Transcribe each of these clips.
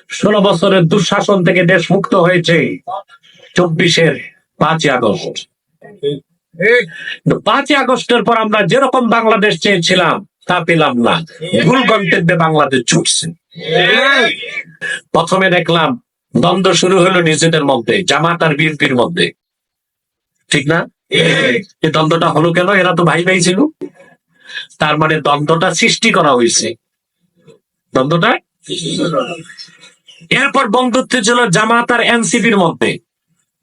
16 বছরের দুঃশাসন থেকে দেশ মুক্ত হয়েছে 24-এর 5ই আগস্ট। 5ই আগস্টের পর আমরা যেরকম বাংলাদেশ চেয়েছিলাম তা পেলাম না, ভুল গন্তব্যে বাংলাদেশ ছুটছে। প্রথমে দেখলাম দ্বন্দ্ব শুরু হলো নিজেদের মধ্যে, জামাত আর বিএনপির মধ্যে, ঠিক না? এই দ্বন্দ্বটা হলো কেন? এরা তো ভাই ভাই ছিল। তার মানে দ্বন্দ্বটা সৃষ্টি করা হয়েছে। দ্বন্দ্বটা এরপর বন্ধুত্ব ছিল জামাত আর এনসিপির মধ্যে।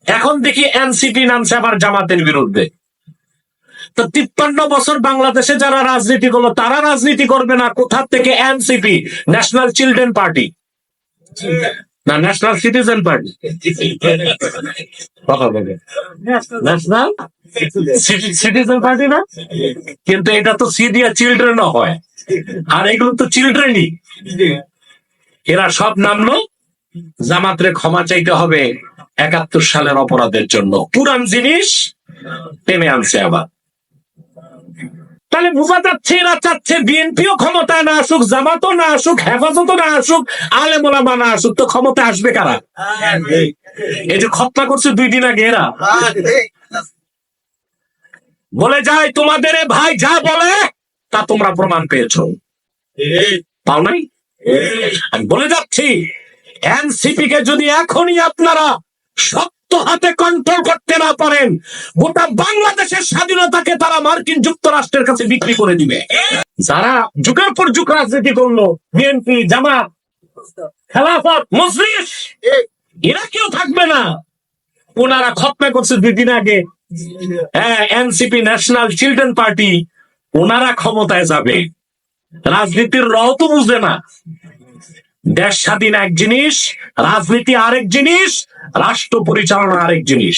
এখন দেখি এনসিপি নামছে আবার জামাতের বিরুদ্ধে। তো 53 বছর বাংলাদেশে যারা রাজনীতি করলো তারা রাজনীতি করবে না কোথা থেকে? এনসিপি, ন্যাশনাল চিলড্রেন পার্টি না national citizen party? National citizen party না, কিন্তু এটা তো সি দিয়া চিলড্রেনও হয়, আর এগুলো তো চিলড্রেনই। এরা সব নামলো জামাতরে ক্ষমা চাইতে হবে 71 সালের অপরাধের জন্য। পুরান জিনিস টেনে আনছে আবার। তাহলে বোঝা যাচ্ছে এরা চাচ্ছে বিএনপিও ক্ষমতায় না আসুক, জামাতও না আসুক, হেফাজতও না আসুক, আলেম ওলামা না আসুক, তো ক্ষমতায় আসবে কারা? এই যে খতনা করছে 2 দিন আগে এরা বলে যায় তোমাদের ভাই যা বলে তা তোমরা প্রমাণ পেয়েছো, পাও নাই? আমি বলে যাচ্ছি এনসিপি কে যদি এখনই আপনারা শক্ত হাতে কন্ট্রোল করতে না পারেন, গোটা বাংলাদেশের স্বাধীনতাকে তারা মার্কিন যুক্তরাষ্ট্রের কাছে বিক্রি করে দিবে। যারা যুগের পর যুগ রাজনীতি করলো, বিএনপি, জামাত, খেলাফত, মজলিস, এরা কেউ থাকবে না। ওনারা খতনা করছে 2 দিন আগে, হ্যাঁ, এনসিপি, ন্যাশনাল চিলড্রেন পার্টি, ওনারা ক্ষমতায় যাবে। রাজনীতির রও তো বুঝবে না। দেশ স্বাধীন এক জিনিস, রাজনীতি আরেক জিনিস, রাষ্ট্র পরিচালনা আরেক জিনিস।